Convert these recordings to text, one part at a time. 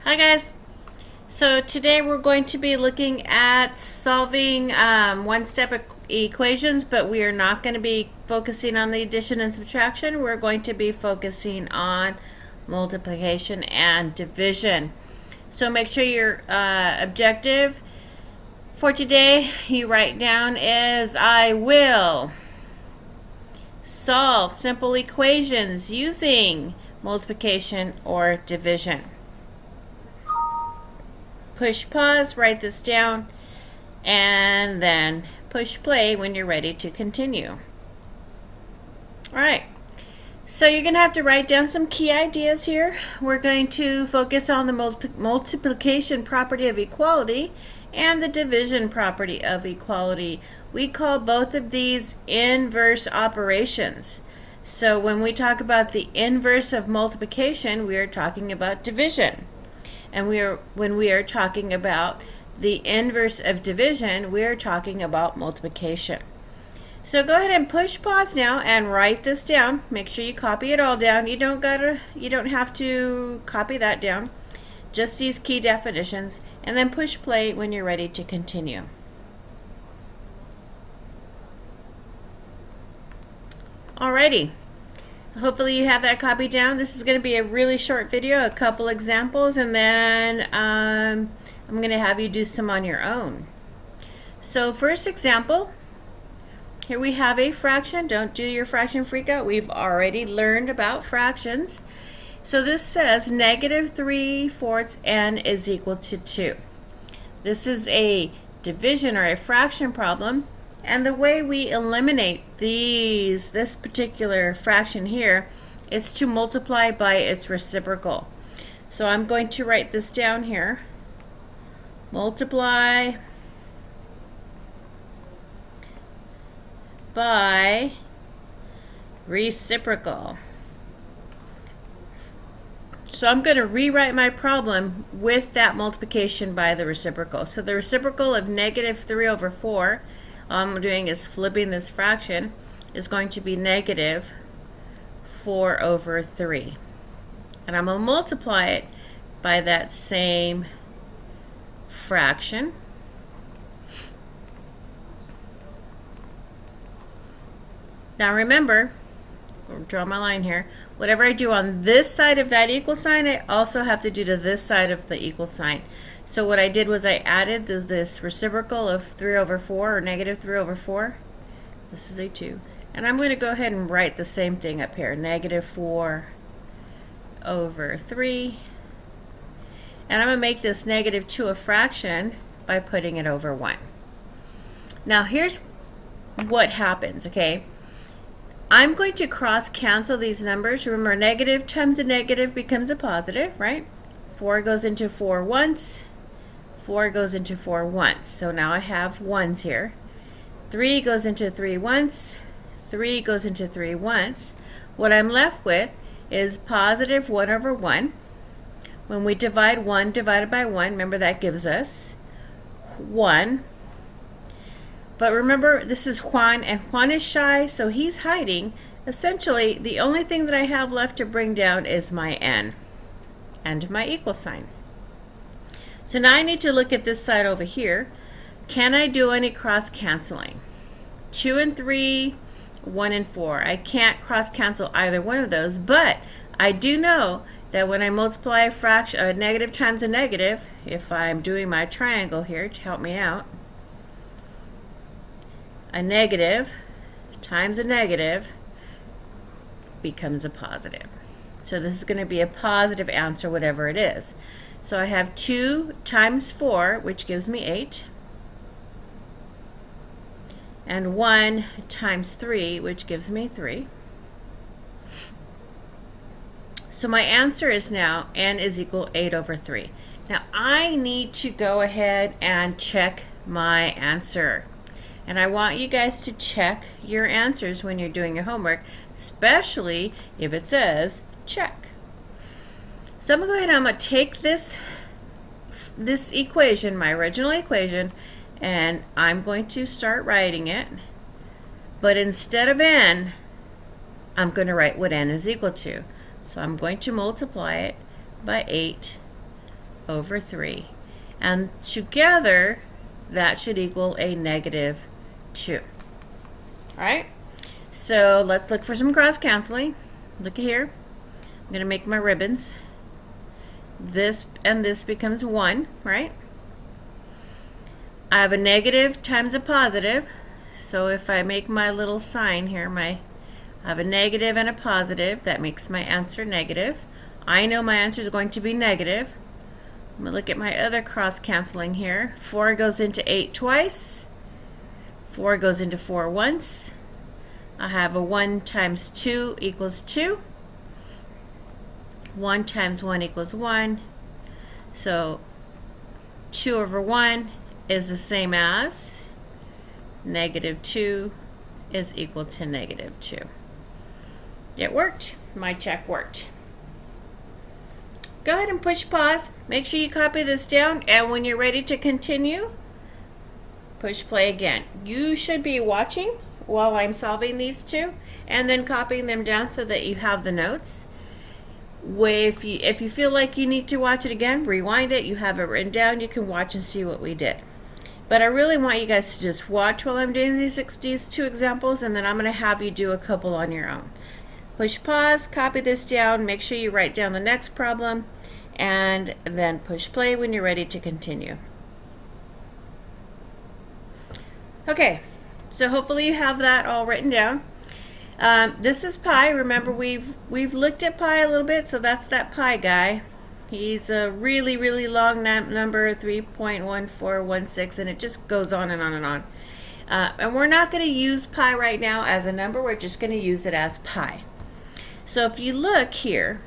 Hi guys. So today we're going to be looking at solving one-step equations, but we are not going to be focusing on the addition and subtraction. We're going to be focusing on multiplication and division. So make sure your objective for today you write down is I will solve simple equations using multiplication or division. Push pause, write this down, and then push play when you're ready to continue. Alright, so you're going to have to write down some key ideas here. We're going to focus on the multiplication property of equality and the division property of equality. We call both of these inverse operations. So when we talk about the inverse of multiplication, we are talking about division. And when we are talking about the inverse of division, we are talking about multiplication. So go ahead and push pause now and write this down. Make sure you copy it all down. You don't have to copy that down. Just these key definitions, and then push play when you're ready to continue. Alrighty. Hopefully you have that copied down. This is going to be a really short video, a couple examples, and then I'm going to have you do some on your own. So first example, here we have a fraction. Don't do your fraction freak out. We've already learned about fractions. So this says negative 3/4 n is equal to 2. This is a division or a fraction problem. And the way we eliminate this particular fraction here is to multiply by its reciprocal. So I'm going to write this down here. Multiply by reciprocal. So I'm going to rewrite my problem with that multiplication by the reciprocal. So the reciprocal of negative 3/4, all I'm doing is flipping this fraction, is going to be negative 4/3. And I'm going to multiply it by that same fraction. Now remember, I'll draw my line here, whatever I do on this side of that equal sign, I also have to do to this side of the equal sign. So what I did was I added this reciprocal of 3/4, or negative 3/4. This is a 2. And I'm going to go ahead and write the same thing up here, negative 4/3. And I'm going to make this negative 2 a fraction by putting it over 1. Now here's what happens, okay? I'm going to cross cancel these numbers. Remember, negative times a negative becomes a positive, right? 4 goes into 4 once. 4 goes into 4 once. So now I have ones here. 3 goes into 3 once. 3 goes into 3 once. What I'm left with is positive 1/1. When we divide 1 divided by 1, remember that gives us 1. But remember, this is Juan, and Juan is shy, so he's hiding. Essentially, the only thing that I have left to bring down is my n and my equal sign. So now I need to look at this side over here. Can I do any cross canceling? 2 and 3, 1 and 4. I can't cross cancel either one of those, but I do know that when I multiply a fraction, a negative times a negative, if I'm doing my triangle here to help me out, a negative times a negative becomes a positive. So this is going to be a positive answer, whatever it is. So I have 2 times 4, which gives me 8, and 1 times 3, which gives me 3. So my answer is now n is equal 8/3. Now I need to go ahead and check my answer. And I want you guys to check your answers when you're doing your homework, especially if it says check. So I'm going to go ahead and I'm going to take this equation, my original equation, and I'm going to start writing it. But instead of n, I'm going to write what n is equal to. So I'm going to multiply it by 8 over 3. And together, that should equal a negative 2. All right? So let's look for some cross canceling. Look here. I'm going to make my ribbons. This and this becomes 1, right? I have a negative times a positive. So if I make my little sign here, I have a negative and a positive. That makes my answer negative. I know my answer is going to be negative. I'm going to look at my other cross canceling here. 4 goes into 8 twice. 4 goes into 4 once. I have a 1 times 2 equals 2. 1 times 1 equals 1. So 2 over 1 is the same as negative 2 is equal to negative 2. It worked. My check worked. Go ahead and push pause. Make sure you copy this down, and when you're ready to continue, push play again. You should be watching while I'm solving these two and then copying them down so that you have the notes. If you feel like you need to watch it again, rewind it. You have it written down. You can watch and see what we did. But I really want you guys to just watch while I'm doing these two examples, and then I'm going to have you do a couple on your own. Push pause, copy this down, make sure you write down the next problem, and then push play when you're ready to continue. Okay, so hopefully you have that all written down. This is pi. Remember, we've looked at pi a little bit, so that's that pi guy. He's a really, really long number, 3.1416, and it just goes on and on and on. And we're not going to use pi right now as a number. We're just going to use it as pi. So if you look here,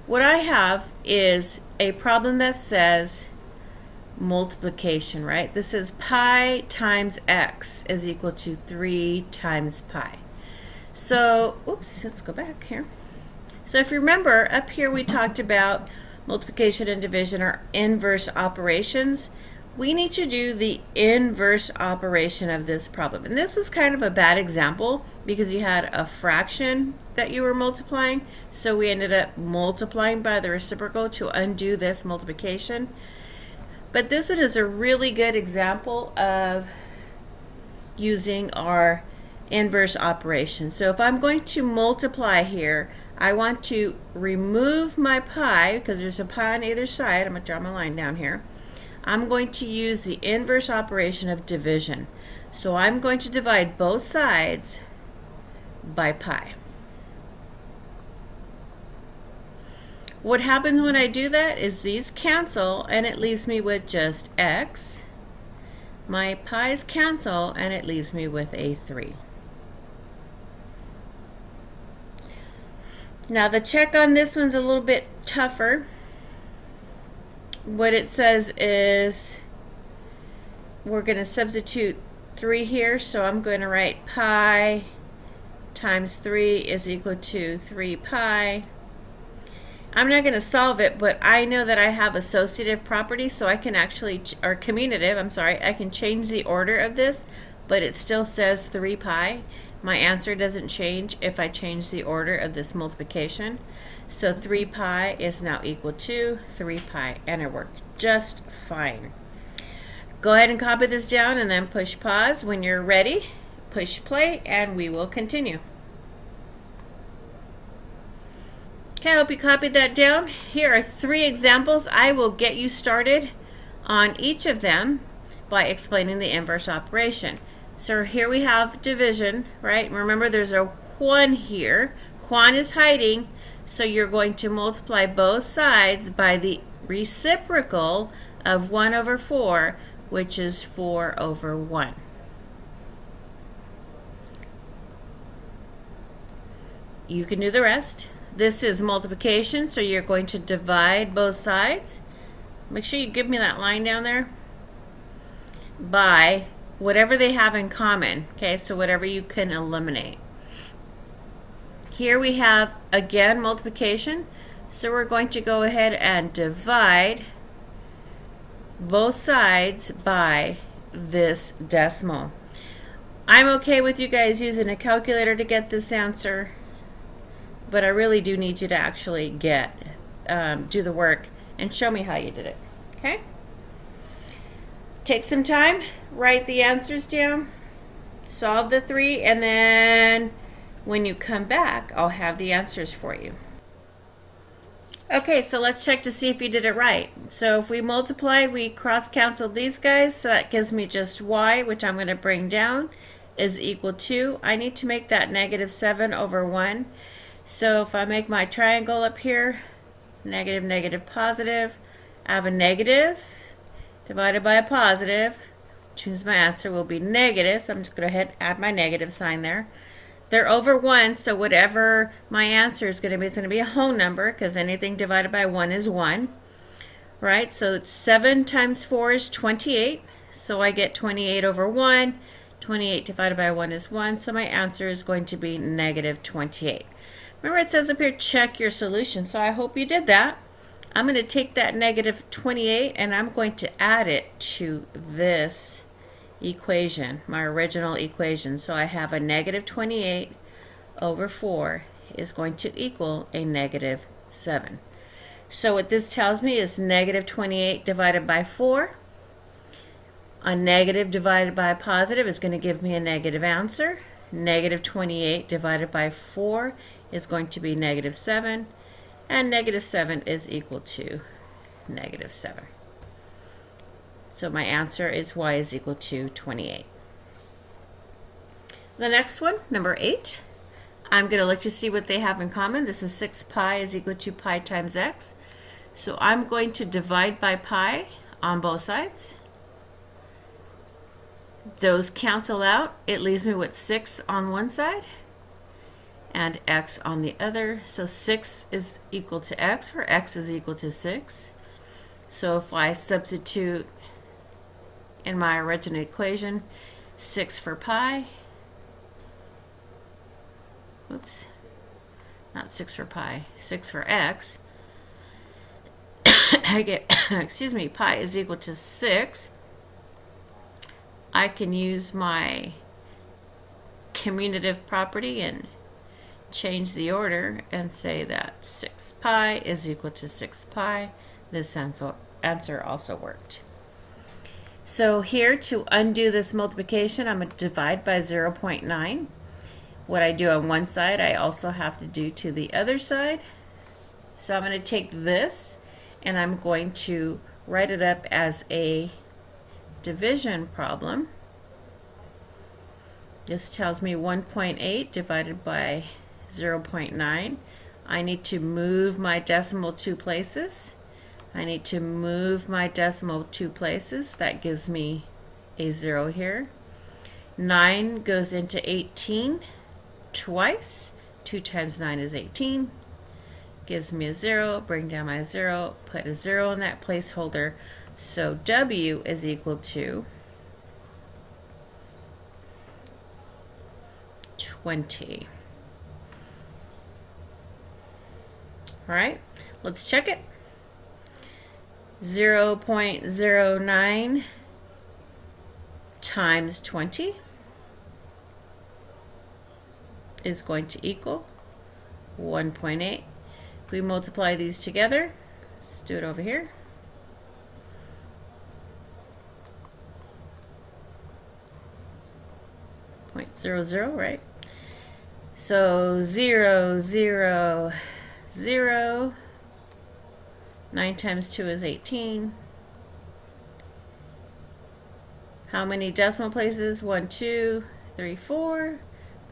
what I have is a problem that says multiplication, right? This is pi times x is equal to 3 times pi. So, oops, let's go back here. So if you remember, up here we talked about multiplication and division are inverse operations. We need to do the inverse operation of this problem. And this was kind of a bad example because you had a fraction that you were multiplying. So we ended up multiplying by the reciprocal to undo this multiplication. But this one is a really good example of using our inverse operation. So if I'm going to multiply here, I want to remove my pi because there's a pi on either side. I'm going to draw my line down here. I'm going to use the inverse operation of division. So I'm going to divide both sides by pi. What happens when I do that is these cancel and it leaves me with just x. My pi's cancel and it leaves me with a 3. Now the check on this one's a little bit tougher. What it says is we're going to substitute 3 here, so I'm going to write pi times 3 is equal to 3 pi. I'm not going to solve it, but I know that I have associative properties, so I can actually, or commutative, I'm sorry, I can change the order of this, but it still says 3 pi. My answer doesn't change if I change the order of this multiplication. So 3 pi is now equal to 3 pi, and it worked just fine. Go ahead and copy this down and then push pause. When you're ready, push play, and we will continue. Okay, I hope you copied that down. Here are 3 examples. I will get you started on each of them by explaining the inverse operation. So here we have division, right? Remember there's a 1 here. 1 is hiding, so you're going to multiply both sides by the reciprocal of 1 over 4, which is 4 over 1. You can do the rest. This is multiplication, so you're going to divide both sides. Make sure you give me that line down there. By whatever they have in common, okay, so whatever you can eliminate. Here we have, again, multiplication, so we're going to go ahead and divide both sides by this decimal. I'm okay with you guys using a calculator to get this answer, but I really do need you to actually do the work and show me how you did it. Okay? Take some time, write the answers down, solve the 3, and then when you come back, I'll have the answers for you. Okay, so let's check to see if you did it right. So if we multiplied, we cross-canceled these guys, so that gives me just y, which I'm going to bring down, is equal to, I need to make that -7 over 1. So if I make my triangle up here, negative, negative, positive, I have a negative divided by a positive, which means my answer will be negative. So I'm just going to add my negative sign there. They're over 1, so whatever my answer is going to be, it's going to be a whole number, because anything divided by 1 is 1. Right? So 7 times 4 is 28. So I get 28 over 1. 28 divided by 1 is 1. So my answer is going to be -28. Remember, it says up here, check your solution. So I hope you did that. I'm going to take that -28 and I'm going to add it to this equation, my original equation. So I have a -28 over 4 is going to equal a -7. So what this tells me is -28 divided by 4. A negative divided by a positive is going to give me a negative answer. -28 divided by 4 is going to be -7. And -7 is equal to -7. So my answer is y is equal to 28. The next one, number 8, I'm going to look to see what they have in common. This is 6 pi is equal to pi times x. So I'm going to divide by pi on both sides. Those cancel out. It leaves me with 6 on one side and x on the other. So 6 is equal to x, or x is equal to 6. So if I substitute in my original equation, 6 for pi, oops, not 6 for pi, 6 for x, I get, excuse me, pi is equal to 6. I can use my commutative property and change the order and say that 6 pi is equal to 6 pi. This answer also worked. So here, to undo this multiplication, I'm going to divide by 0.9. What I do on one side, I also have to do to the other side. So I'm going to take this and I'm going to write it up as a division problem. This tells me 1.8 divided by 0.9. I need to move my decimal 2 places. I need to move my decimal 2 places. That gives me a 0 here. 9 goes into 18 twice. 2 times 9 is 18. Gives me a 0. Bring down my 0. Put a 0 in that placeholder. So W is equal to 20. All right, let's check it. 0.09 times 20 is going to equal 1.8. If we multiply these together, let's do it over here. .00, right? So 0, 0, 0. 9 times 2 is 18. How many decimal places? 1, 2, 3, 4. If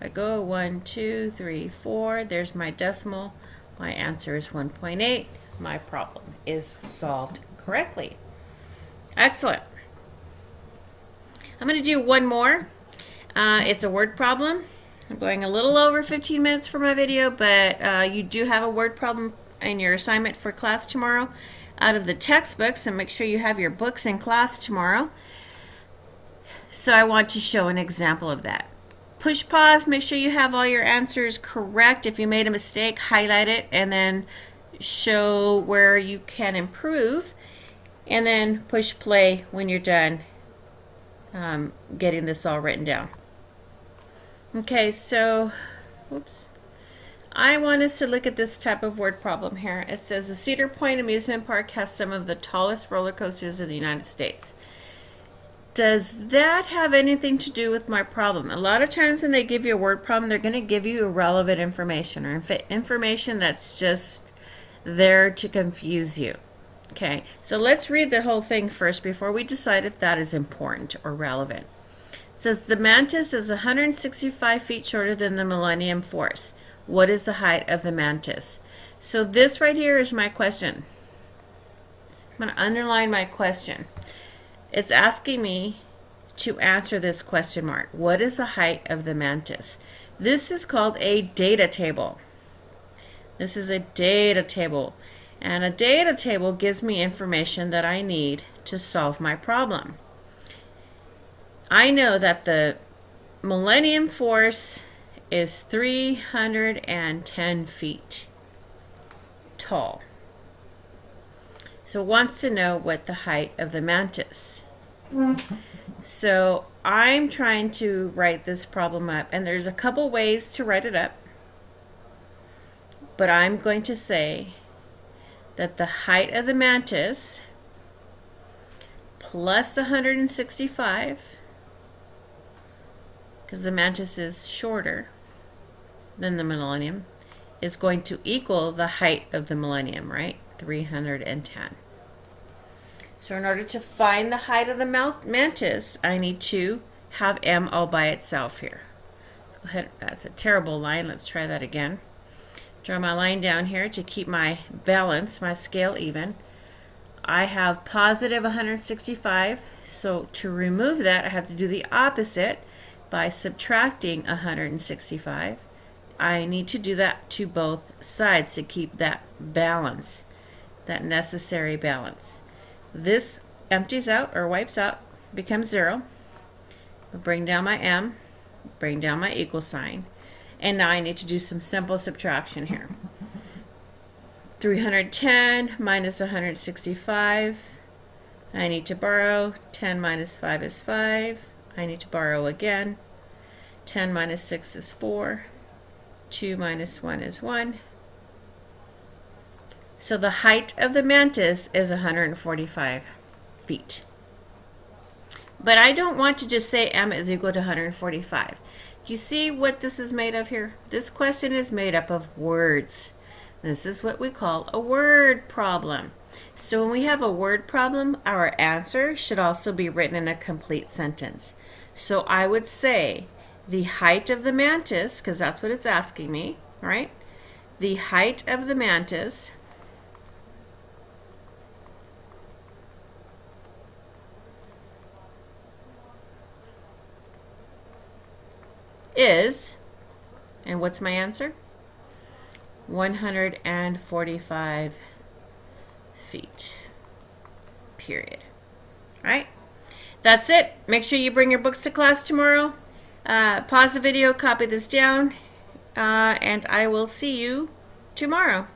I go 1, 2, 3, 4, there's my decimal. My answer is 1.8. My problem is solved correctly. Excellent. I'm going to do one more. It's a word problem. I'm going a little over 15 minutes for my video, but you do have a word problem in your assignment for class tomorrow out of the textbooks, and make sure you have your books in class tomorrow. So I want to show an example of that. Push pause, make sure you have all your answers correct. If you made a mistake, highlight it and then show where you can improve, and then push play when you're done getting this all written down. Okay, so oops, I want us to look at this type of word problem here. It says the Cedar Point Amusement Park has some of the tallest roller coasters in the United States. Does that have anything to do with my problem? A lot of times when they give you a word problem, they're going to give you irrelevant information or information that's just there to confuse you. Okay, so let's read the whole thing first before we decide if that is important or relevant. It says the mantis is 165 feet shorter than the Millennium Force. What is the height of the mantis? So this right here is my question. I'm going to underline my question. It's asking me to answer this question mark. What is the height of the mantis? This is called a data table. This is a data table. And a data table gives me information that I need to solve my problem. I know that the Millennium Force is 310 feet tall. So it wants to know what the height of the mantis. So I'm trying to write this problem up, and there's a couple ways to write it up. But I'm going to say that the height of the mantis plus 165, because the mantis is shorter than the Millennium, is going to equal the height of the Millennium, right? 310. So in order to find the height of the mantis, I need to have m all by itself here. Let's go ahead. That's a terrible line. Let's try that again. Draw my line down here to keep my balance, my scale even. I have positive 165, so to remove that I have to do the opposite by subtracting 165. I need to do that to both sides to keep that balance, that necessary balance. This empties out or wipes out, becomes 0. I'll bring down my m, bring down my equal sign, and now I need to do some simple subtraction here. 310 minus 165. I need to borrow. 10 minus 5 is 5. I need to borrow again. 10 minus 6 is 4. 2 minus 1 is 1. So the height of the mantis is 145 feet. But I don't want to just say m is equal to 145. You see what this is made of here? This question is made up of words. This is what we call a word problem. So when we have a word problem, our answer should also be written in a complete sentence. So I would say the height of the mantis, because that's what it's asking me, right? The height of the mantis is, and what's my answer? 145 feet, period. All right, that's it. Make sure you bring your books to class tomorrow. Pause the video, copy this down, and I will see you tomorrow.